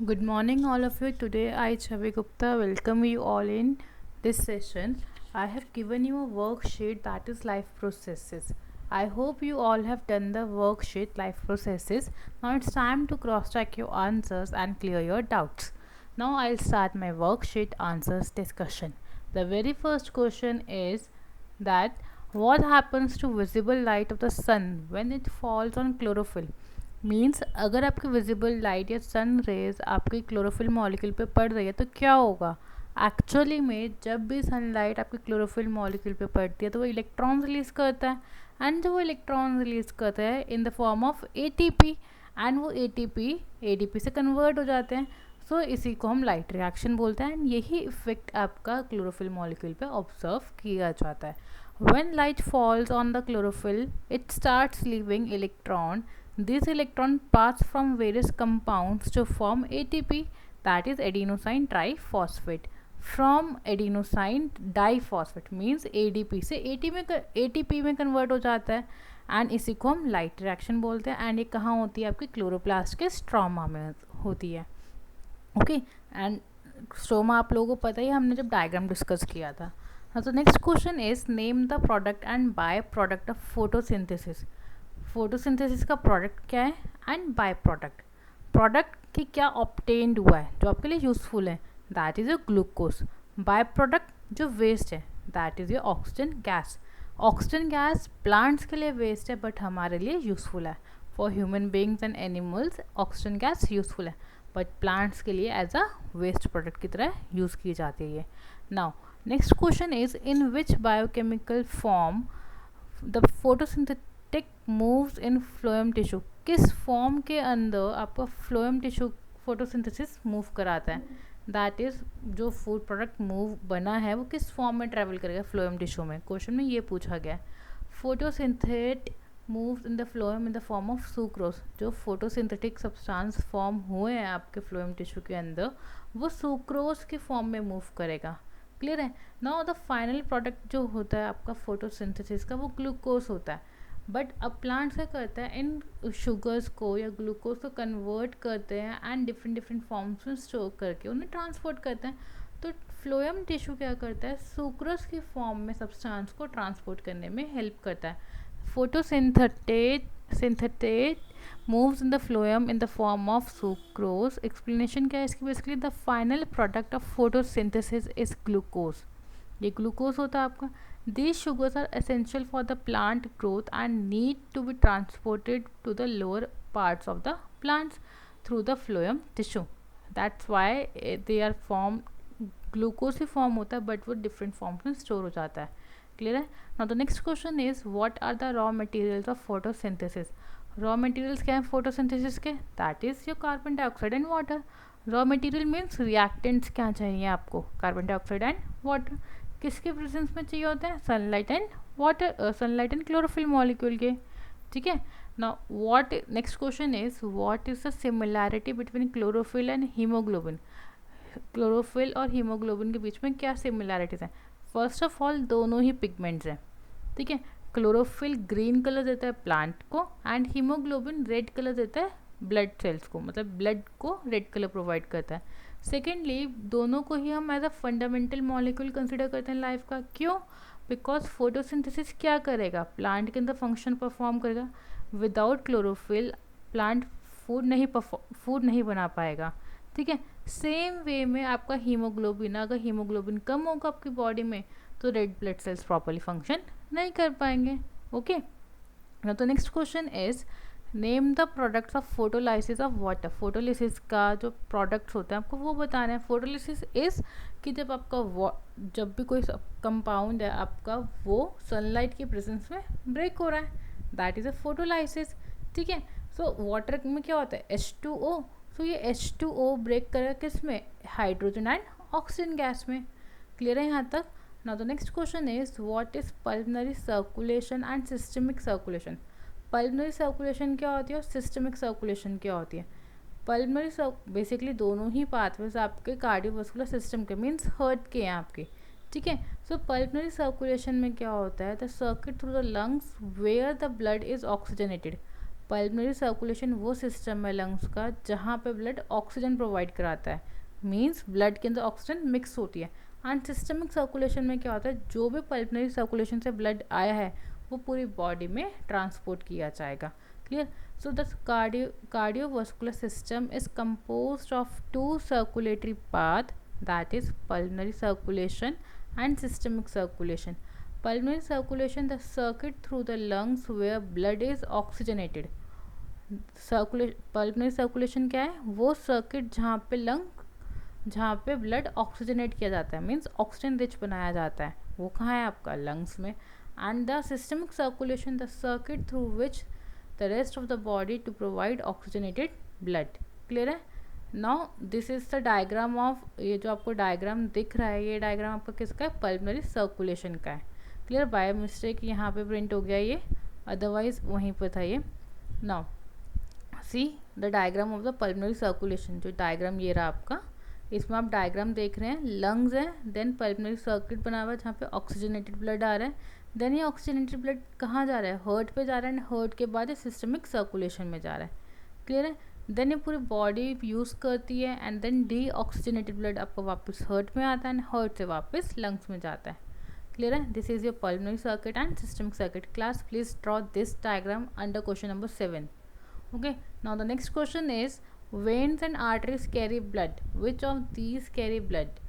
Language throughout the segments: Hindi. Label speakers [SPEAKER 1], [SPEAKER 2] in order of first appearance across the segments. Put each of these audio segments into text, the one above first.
[SPEAKER 1] Good morning, all of you. Today, I, Chavi Gupta, welcome you all in this session. I have given you a worksheet that is life processes. I hope you all have done the worksheet life processes. Now it's time to cross check your answers and clear your doubts. Now I'll start my worksheet answers discussion. The very first question is that what happens to visible light of the sun when it falls on chlorophyll? Means अगर आपकी विजिबल लाइट या सन रेज आपकी क्लोरोफिल मॉलिक्यूल पे पड़ रही है तो क्या होगा? एक्चुअली में जब भी सनलाइट आपके क्लोरोफिल मॉलिक्यूल पे पड़ती है तो वो इलेक्ट्रॉन्स रिलीज करता है, एंड जो वो इलेक्ट्रॉन रिलीज करता है इन the form of ATP, and वो एटीपी एडीपी से कन्वर्ट हो जाते हैं. सो इसी को हम लाइट रिएक्शन बोलते हैं, एंड यही इफेक्ट आपका क्लोरोफिल मॉलिक्यूल पे ऑब्जर्व किया जाता है. When light falls on the chlorophyll, it starts leaving electron. These electrons pass from various compounds to form ATP, that is adenosine triphosphate. From adenosine diphosphate means ADP से ATP में कन्वर्ट हो जाता है, एंड इसी को हम लाइट रिएक्शन बोलते हैं. एंड ये कहाँ होती है? आपके क्लोरोप्लास्ट के स्ट्रोमा में होती है. ओके, एंड स्ट्रोमा आप लोगों को पता ही, हमने जब डायग्राम डिस्कस किया था. तो next question is name the product and by product of photosynthesis. Photosynthesis का प्रोडक्ट क्या है एंड बाय प्रोडक्ट की क्या ऑब्टेन्ड हुआ है जो आपके लिए यूजफुल है, that is a glucose. By product जो वेस्ट है that is your oxygen gas. Oxygen gas plants के लिए वेस्ट है बट हमारे लिए यूजफुल है. For human beings and animals oxygen gas useful है, बट प्लांट्स के लिए एज अ वेस्ट प्रोडक्ट की तरह यूज़ की जाती है ये. Now next question is in which biochemical form the photosynthetic moves in phloem tissue. किस फॉर्म के अंदर आपका फ्लोएम टिश्यू फोटोसिंथेसिस मूव कराता है, दैट इज़ जो फूड प्रोडक्ट मूव बना है वो किस फॉर्म में ट्रैवल करेगा फ्लोएम टिश्यू में. क्वेश्चन में ये पूछा गया है. Photosynthate moves in the phloem in the form of sucrose. जो फोटोसिंथेटिक सब्सटेंस फॉर्म हुए हैं आपके फ्लोएम टिश्यू के अंदर वो सुक्रोज के फॉर्म में मूव करेगा. क्लियर है? नाउ द फाइनल प्रोडक्ट जो होता है आपका फोटोसिंथेसिस का वो ग्लूकोज होता है. बट अब प्लांट क्या करता है, इन शुगर्स को या ग्लूकोज को कन्वर्ट करते हैं एंड डिफरेंट डिफरेंट फॉर्म्स में स्टोर करके उन्हें ट्रांसपोर्ट करते हैं. तो फ्लोएम टिश्यू क्या करता है, सुक्रोज की फॉर्म में सब्सटेंस को ट्रांसपोर्ट करने में हेल्प करता है. फोटोसिंथेटेट moves in the phloem in the form of sucrose. explanation क्या है इसकी? Basically the final product of photosynthesis is glucose. ये ग्लूकोज होता है आपका. these sugars are essential for the plant growth and need to be transported to the lower parts of the plants through the phloem tissue. that's why they are formed. Glucose he form होता है बट वो डिफरेंट फॉर्म्स में स्टोर हो जाता है. क्लियर है? Now the next question is what are the raw materials of photosynthesis. Raw materials क्या है फोटोसिंथेसिस के? That is your carbon dioxide and water. Raw material means reactants क्या चाहिए आपको? Carbon dioxide and water. किसके प्रेजेंस में चाहिए होता है? Sunlight and water, sunlight and chlorophyll molecule के. ठीक है. Now what next question is what is the similarity between chlorophyll and haemoglobin. Chlorophyll और हीमोग्लोबिन के बीच में क्या सिमिलैरिटीज़ हैं? फर्स्ट ऑफ ऑल दोनों ही पिगमेंट्स हैं. ठीक है. क्लोरोफिल ग्रीन कलर देता है प्लांट को एंड हीमोग्लोबिन रेड कलर देता है ब्लड सेल्स को, मतलब ब्लड को रेड कलर प्रोवाइड करता है. सेकेंडली दोनों को ही हम as a fundamental molecule consider करते हैं लाइफ का. क्यों? बिकॉज फोटोसिंथेसिस क्या करेगा? प्लांट के अंदर फंक्शन परफॉर्म करेगा. विदाउट क्लोरोफिल प्लांट फूड नहीं बना पाएगा. ठीक है. सेम वे में आपका हीमोग्लोबिन, अगर हीमोग्लोबिन कम होगा आपकी बॉडी में तो red blood cells properly function नहीं कर पाएंगे. Okay. Now the next question is name the products of photolysis of water. Photolysis का जो प्रोडक्ट्स होते हैं आपको वो बताना है. फोटोलिसिस इज कि जब आपका जब भी कोई कंपाउंड है आपका वो सनलाइट की प्रेजेंस में ब्रेक हो रहा है, दैट इज़ अ फोटोलाइसिस. ठीक है. सो वाटर में क्या होता है? H2O. सो ये H2O ब्रेक करेगा किस में? हाइड्रोजन एंड ऑक्सीजन गैस में. क्लियर है यहाँ तक? Now the next question is what is pulmonary circulation and systemic circulation. Pulmonary circulation क्या होती है और सिस्टमिक सर्कुलेशन क्या होती है? पल्मोनरी बेसिकली दोनों ही पाथवेज आपके कार्डियोवास्कुलर सिस्टम के मीन्स हार्ट के हैं आपके. ठीक है. सो पल्मोनरी सर्कुलेशन में क्या होता है? The circuit through the lungs where the blood is oxygenated. Pulmonary circulation वो सिस्टम है लंग्स का जहाँ पे ब्लड ऑक्सीजन प्रोवाइड कराता है, मीन्स ब्लड के अंदर ऑक्सीजन मिक्स होती है। एंड सिस्टमिक सर्कुलेशन में क्या होता है, जो भी पल्मोनरी सर्कुलेशन से ब्लड आया है वो पूरी बॉडी में ट्रांसपोर्ट किया जाएगा। Clear? So the cardiovascular system is composed of two circulatory path, that is pulmonary circulation and systemic circulation. Pulmonary circulation, the circuit through the lungs where blood is oxygenated. Pulmonary circulation क्या है, वो सर्किट जहाँ पे ब्लड ऑक्सीजनेट किया जाता है, मीन्स ऑक्सीजन रिच बनाया जाता है, वो कहाँ है आपका लंग्स में। And the systemic circulation, the circuit through which the rest of the body to provide oxygenated blood. Clear है? Now this is the diagram of, ये जो आपको डायग्राम दिख रहा है, ये डायग्राम आपका किसका है, पल्मोनरी सर्कुलेशन का है। क्लियर? बाय मिस्टेक यहाँ पे प्रिंट हो गया ये, अदरवाइज वहीं पर था ये। Now see the diagram of the pulmonary circulation, जो डायग्राम ये रहा आपका, इसमें आप डायग्राम देख रहे हैं, लंग्स है, देन पल्मोनरी सर्किट बना हुआ है जहाँ पे ऑक्सीजनेटेड ब्लड आ रहा है, देन ये ऑक्सीजनेटेड ब्लड कहाँ जा रहा है, हार्ट पे जा रहा है, एंड हार्ट के बाद ये सिस्टमिक सर्कुलेशन में जा रहा है। क्लियर है? देन ये पूरी बॉडी यूज़ करती है and then deoxygenated blood आपका वापस हार्ट में आता है एंड हार्ट से वापस लंग्स में जाता है। क्लियर है? This is your pulmonary circuit and systemic circuit. Class please draw this diagram under question number 7. Okay, now the next question is veins and arteries carry blood, which of these carry blood?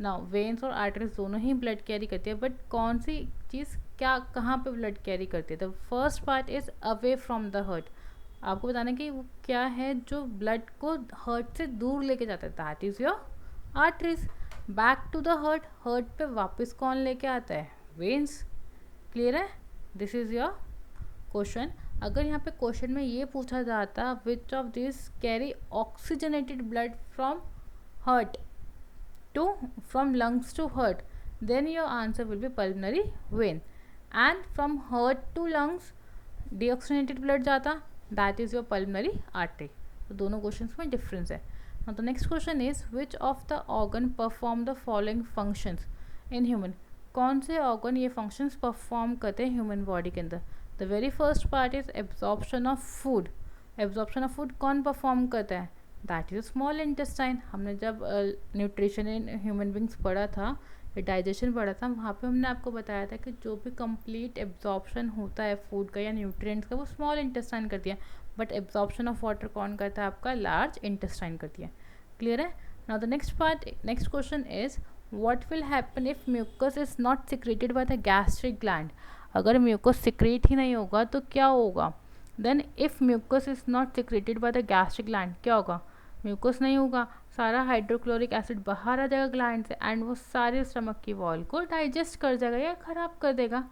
[SPEAKER 1] Now veins और arteries दोनों ही blood carry करती है, but कौन सी चीज़ क्या कहाँ पे blood carry करती है? The first part is away from the heart. आपको बताना कि वो क्या है जो blood को heart से दूर लेके जाता है, that is your arteries. Back to the heart, heart पे वापस कौन लेके आता है, veins. क्लियर है? This is your question. अगर यहाँ पे क्वेश्चन में ये पूछा जाता which of this carry oxygenated blood from heart to from lungs to heart, then your answer will be pulmonary vein, and from heart to lungs deoxygenated blood जाता, that is your pulmonary artery. तो दोनों क्वेश्चन में डिफरेंस है। Now the next question is which of the organ perform the following functions in human? कौन से ऑर्गन ये फंक्शंस परफॉर्म करते हैं ह्यूमन बॉडी के अंदर? The very first part is absorption of food. Absorption of food कौन परफॉर्म करता है? That is small intestine. हमने जब न्यूट्रिशन इन ह्यूमन बींग्स पढ़ा था, डाइजेशन पढ़ा था, वहाँ पे हमने आपको बताया था कि जो भी कंप्लीट एब्जॉर्प्शन होता है फूड का या न्यूट्रिएंट्स का, वो स्मॉल इंटेस्टाइन करती है, बट एब्जॉर्प्शन ऑफ वाटर कौन करता है? आपका लार्ज इंटेस्टाइन करती है। क्लियर है? Now the next question is what will happen if mucus is not secreted by the gastric gland? अगर म्यूकस सिक्रेट ही नहीं होगा तो क्या होगा? Then if mucus is not secreted by the gastric gland, क्या होगा? म्यूकस नहीं होगा, सारा हाइड्रोक्लोरिक एसिड बाहर आ जाएगा ग्लैंड से एंड वो सारे स्टमक की वॉल को डाइजेस्ट कर जाएगा या खराब कर देगा।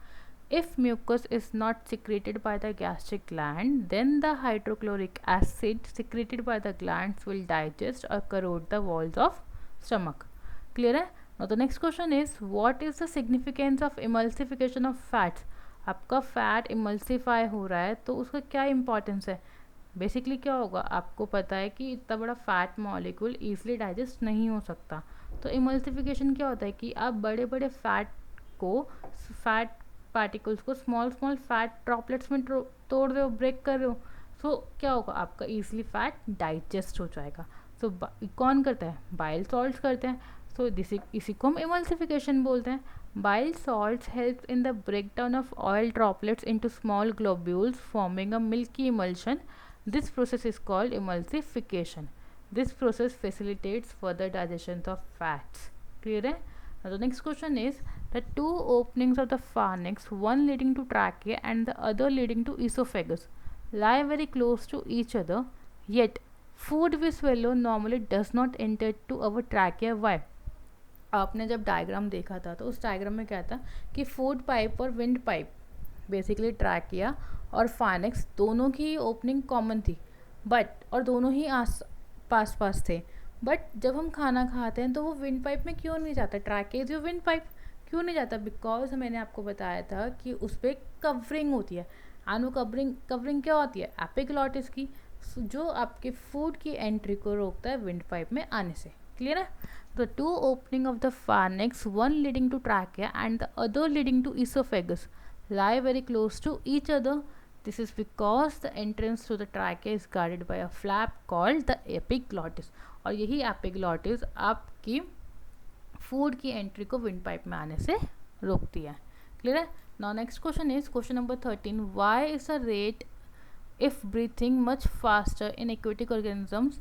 [SPEAKER 1] If mucus is not secreted by the gastric gland, then the hydrochloric acid secreted by the glands will digest or corrode the walls of stomach. Clear है? Now the next question is what is the significance of emulsification of fats? आपका फैट इमल्सीफाई हो रहा है तो उसका क्या इंपॉर्टेंस है? बेसिकली क्या होगा, आपको पता है कि इतना बड़ा फैट मॉलिक्यूल ईजिली डाइजेस्ट नहीं हो सकता, तो इमल्सिफिकेशन क्या होता है कि आप बड़े बड़े फैट पार्टिकल्स को स्मॉल स्मॉल फैट ड्रॉपलेट्स में तोड़ रहे हो, ब्रेक कर रहे हो, सो क्या होगा, आपका ईजिली फैट डाइजेस्ट हो जाएगा। सो कौन करता है? बाइल सॉल्ट्स करते हैं। सो इसी को हम इमल्सिफिकेशन बोलते हैं। Bile salts help in the breakdown of oil droplets into small globules forming a milky emulsion. This process is called emulsification. This process facilitates further digestion of fats. Clear है? Now the next question is the two openings of the pharynx, one leading to trachea and the other leading to esophagus, lie very close to each other. Yet food we swallow normally does not enter to our trachea. Why? आपने जब डायग्राम देखा था तो उस डायग्राम में क्या था कि फूड पाइप और विंड पाइप, बेसिकली ट्रैकिया और फाइनेक्स दोनों की ओपनिंग कॉमन थी, बट और दोनों ही पास पास थे, बट जब हम खाना खाते हैं तो वो विंड पाइप में क्यों नहीं जाता? ट्रैकिया जो विंड पाइप क्यों नहीं जाता? बिकॉज मैंने आपको बताया था कि उस पर कवरिंग होती है, एंड वो कवरिंग क्या होती है? एपिग्लॉटिस की, जो आपके फूड की एंट्री को रोकता है विंड पाइप में आने से। क्लियर है? The two opening of the pharynx, one leading to trachea and the other leading to esophagus, lie very close to each other. This is because the entrance to the trachea is guarded by a flap called the epiglottis. और यही epiglottis आपकी फूड की एंट्री को विंड पाइप में आने से रोकती है. क्लियर है. Now next question is question number 13. Why is the rate if breathing much faster in aquatic organisms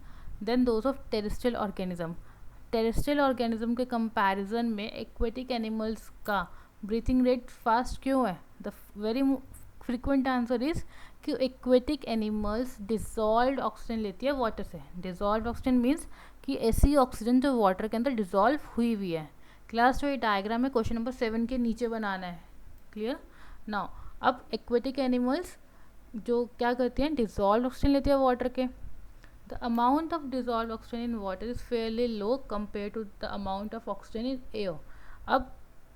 [SPEAKER 1] than those of terrestrial organism. terrestrial organism के comparison में aquatic animals का breathing rate fast क्यों है? The very frequent answer is कि aquatic animals dissolved oxygen लेती है water से. dissolved oxygen means कि ऐसी ऑक्सीजन जो वाटर के अंदर डिजॉल्व हुई हुई है. क्लास जो ये डायग्राम में क्वेश्चन नंबर 7 के नीचे बनाना है. क्लियर. नाउ अब एक्वेटिक एनिमल्स जो क्या करती हैं, डिजॉल्व ऑक्सीजन लेती है वाटर के. The amount of dissolve oxygen in water is fairly low compare to the amount of oxygen in air. अब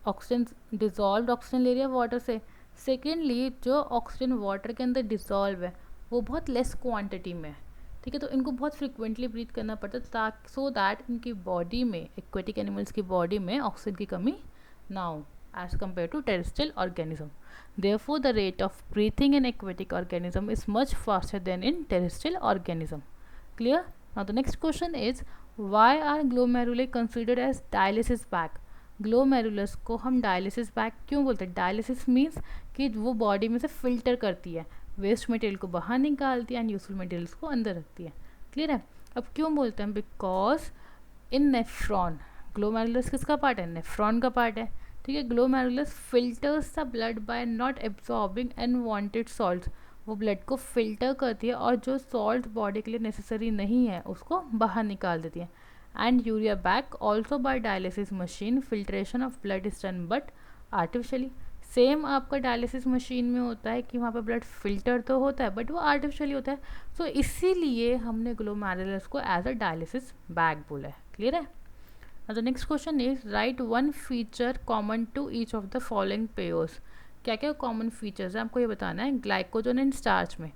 [SPEAKER 1] ऑक्सीजन डिजॉल्व ऑक्सीजन ले रही है वाटर से. सेकेंडली जो ऑक्सीजन वाटर के अंदर डिजॉल्व है वो बहुत लेस क्वांटिटी में है. ठीक है. तो इनको बहुत फ्रिक्वेंटली ब्रीथ करना पड़ता है ताकि सो दैट इनकी बॉडी में, एक्वेटिक एनिमल्स की बॉडी में ऑक्सीजन की कमी ना हो as compared to terrestrial organism. Therefore, the rate of breathing in aquatic organism is much faster than in terrestrial organism. Clear? Now the next question is, why are glomeruli considered as dialysis bag? Glomerulus को हम डायलिसिस बैग क्यों बोलते हैं? डायलिसिस मीन्स कि वो बॉडी में से फिल्टर करती है, वेस्ट मटेरियल को बाहर निकालती है एंड यूजफुल मटेरियल्स को अंदर रखती है. क्लियर है. अब क्यों बोलते हैं? बिकॉज इन नेफ्रॉन, ग्लोमेरुलस किसका पार्ट है? नेफ्रॉन का पार्ट है. ठीक है. Glomerulus filters the blood bye not absorbing unwanted salt. वो ब्लड को फिल्टर करती है और जो सॉल्ट बॉडी के लिए नेसेसरी नहीं है उसको बाहर निकाल देती है. And urea bag also by dialysis machine filtration of blood is done but artificially. Same आपका डायलिसिस मशीन में होता है कि वहाँ पर ब्लड फिल्टर तो होता है बट वो आर्टिफिशियली होता है. सो इसीलिए हमने ग्लोमेरुलस को एज अ डायलिसिस बैग बोला है. क्लियर है. Now the next question is, write one feature common to each of the following pairs. क्या क्या कॉमन फीचर्स है आपको ये बताना है. ग्लाइकोजन एंड स्टार्च में,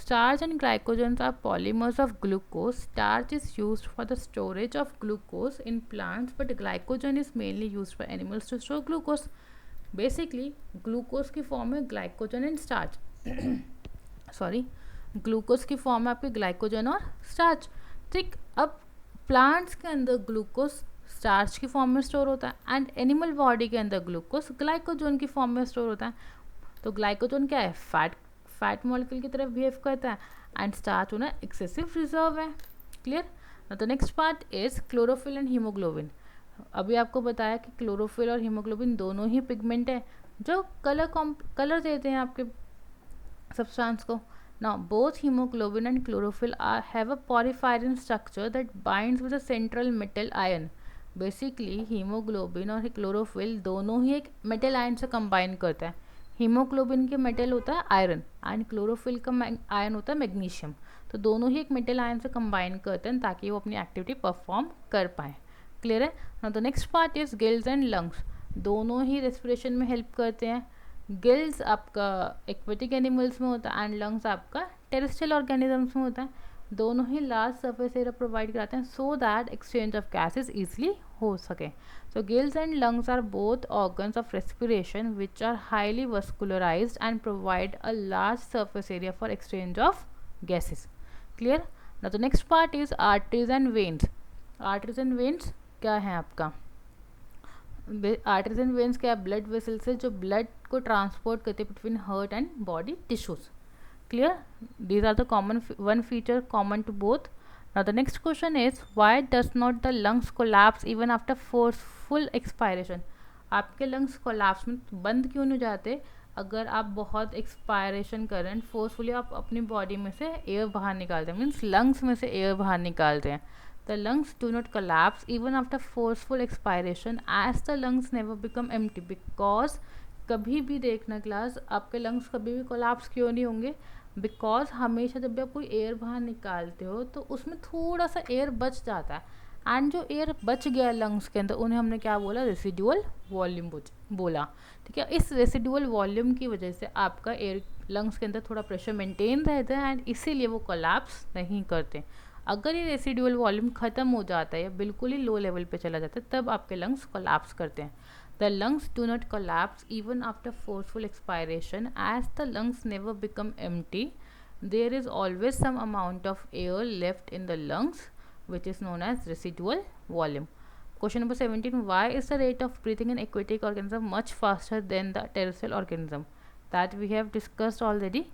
[SPEAKER 1] starch and glycogen are polymers of glucose. Starch is used for the storage of glucose in plants but glycogen is mainly used for animals to store glucose. Basically glucose की फॉर्म है glycogen and starch. Sorry, glucose की फॉर्म है आपके ग्लाइकोजन और स्टार्च. ठीक. अब प्लांट्स के अंदर ग्लूकोज स्टार्च की फॉर्म में स्टोर होता है एंड एनिमल बॉडी के अंदर ग्लूकोज ग्लाइकोजन की फॉर्म में स्टोर होता है. तो ग्लाइकोजन क्या है? फैट मॉलिक्यूल की तरफ बिहेव करता है एंड स्टार्च होना एक्सेसिव रिजर्व है. क्लियर. तो next part is chlorophyll and haemoglobin. अभी आपको बताया कि क्लोरोफिल और हीमोग्लोबिन दोनों ही पिगमेंट है जो कलर देते हैं आपके सब्सटेंस को. Now, both hemoglobin and chlorophyll have a porphyrin structure that binds with a central metal ion. Basically haemoglobin और क्लोरोफिल दोनों ही एक मेटल आयन से कंबाइन करता है. हीमोग्लोबिन के मेटल होता है आयरन एंड क्लोरोफिल का आयन होता है मैग्नीशियम. तो दोनों ही एक मेटल आयन से कंबाइन करते हैं ताकि वो अपनी एक्टिविटी परफॉर्म कर पाए. क्लियर है. Now the next part is gills and lungs. दोनों ही रेस्पिरेशन में हेल्प करते हैं. गिल्स आपका एक्वेटिक एनिमल्स में होता है एंड लंग्स आपका टेरेस्ट्रियल ऑर्गेनिजम्स में होता है. दोनों ही लार्ज सरफेस एरिया प्रोवाइड कराते हैं so that exchange of gases easily हो सके. So gills and lungs are both organs of respiration which are highly vascularized and provide a large surface area for exchange of gases. Clear. Now the next part is arteries and veins. Arteries and veins क्या है आपका? आर्टरीज एंड वेन्स क्या है? ब्लड वेसल्स है जो ब्लड को ट्रांसपोर्ट करते हैं between heart and body tissues. Clear. These are the common one feature common to both. Now the next question is, why does not the lungs collapse even after forceful expiration. आपके लंग्स कोलैप्स में बंद क्यों नहीं जाते अगर आप बहुत एक्सपायरेशन कर रहे हैं? फोर्सफुली आप अपनी बॉडी में से एयर बाहर निकालते हैं, मीन्स लंग्स में से एयर बाहर निकालते हैं. The lungs do not collapse even after forceful expiration as the lungs never become empty. Because कभी भी देखना क्लास, आपके लंग्स कभी भी कोलैप्स क्यों नहीं होंगे? बिकॉज हमेशा जब भी आप कोई एयर बाहर निकालते हो तो उसमें थोड़ा सा एयर बच जाता है एंड जो एयर बच गया लंग्स के अंदर उन्हें हमने क्या बोला? रेसिडुअल वॉल्यूम बोला. ठीक है. इस रेसिडुअल वॉल्यूम की वजह से आपका एयर लंग्स के अंदर थोड़ा प्रेशर मेंटेन रहता है एंड इसीलिए वो कोलैप्स नहीं करते. अगर ये रेसिडुअल वॉल्यूम ख़त्म हो जाता है या बिल्कुल ही लो लेवल पे चला जाता है तब आपके लंग्स कोलैप्स करते हैं. The lungs do not collapse even after forceful expiration, as the lungs never become empty. There is always some amount of air left in the lungs, which is known as residual volume. Question number 17. Why is the rate of breathing in aquatic organism much faster than the terrestrial organism? That we have discussed already.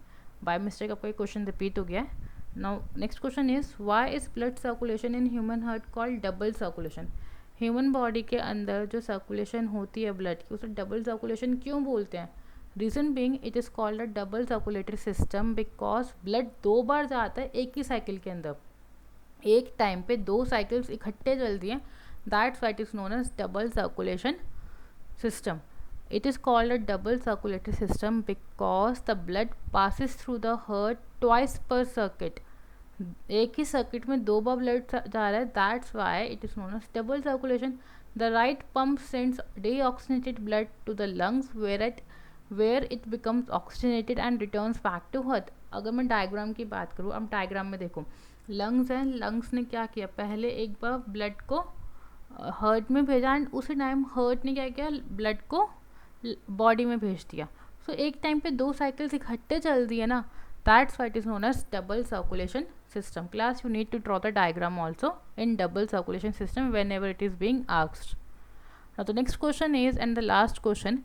[SPEAKER 1] By mistake आपका क्वेश्चन रिपीट हो गया है. Now next question is, why is blood circulation in human heart called double circulation? Human body के अंदर जो सर्कुलेशन होती है ब्लड की, उसे डबल सर्कुलेशन क्यों बोलते हैं? Reason being it is called a double circulatory system because blood दो बार जाता है एक ही साइकिल के अंदर. एक टाइम पे दो साइकिल्स इकट्ठे चलती हैं. That's why it is known as double circulation system. It is called a double circulatory system because the blood passes through the heart twice per circuit. एक ही सर्किट में दो बार ब्लड जा रहा है. That's why it is known as double circulation. The right pump sends deoxygenated blood to the lungs where it becomes oxygenated and returns back to heart. अगर मैं डायग्राम की बात करूँ, अब डायग्राम में देखो लंग्स हैं. लंग्स ने क्या किया, पहले एक बार ब्लड को हर्ट में भेजा एंड उसी टाइम हर्ट ने क्या किया, ब्लड को बॉडी में भेज दिया. सो एक टाइम पे दो साइकिल्स इकट्ठे चल रही है ना. That's why it is known as double circulation system. Class, you need to draw the diagram also in double circulation system whenever it is being asked. Now the next question is, and the last question,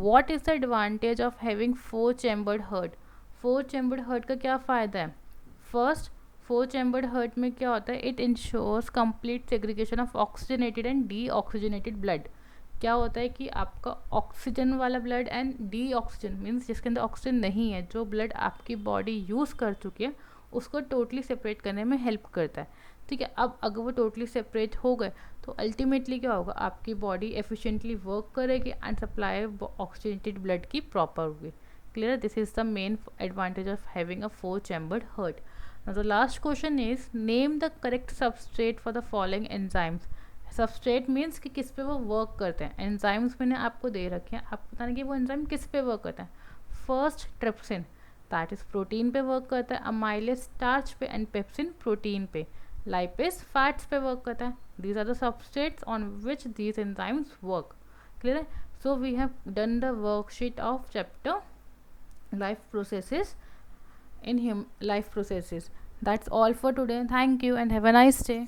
[SPEAKER 1] what is the advantage of having four chambered heart? four chambered heart का क्या फ़ायदा है? First, फोर चैम्बर्ड हर्ट में क्या होता है, it ensures complete segregation of oxygenated and deoxygenated blood. क्या होता है कि आपका ऑक्सीजन वाला blood and de oxygen means जिसके अंदर ऑक्सीजन नहीं है, जो ब्लड आपकी बॉडी यूज़ कर चुकी है उसको टोटली सेपरेट करने में हेल्प करता है. ठीक है, अब अगर वो टोटली सेपरेट हो गए तो अल्टीमेटली क्या होगा, आपकी बॉडी एफिशिएंटली वर्क करेगी एंड सप्लाई ऑक्सीजनेटेड ब्लड की प्रॉपर होगी. Clear? This is the main advantage of having a four chambered hurt. Now the last question is, name the correct substrate for the following enzymes. Substrate means कि किस पे वो वर्क करते हैं. एंजाइम्स मैंने आपको दे रखे हैं, आपको बताना कि वो एंजाइम किस पे वर्क करता है. First trypsin, that is protein पे वर्क करता है. अमाइलेज स्टार्च पे एंड पेप्सिन प्रोटीन पे. लाइपेज फैट्स पे वर्क करता है. These are the substrates on which these enzymes work. Clear है? So we have done the worksheet of chapter life processes in life processes. That's all for today. Thank you and have a nice day.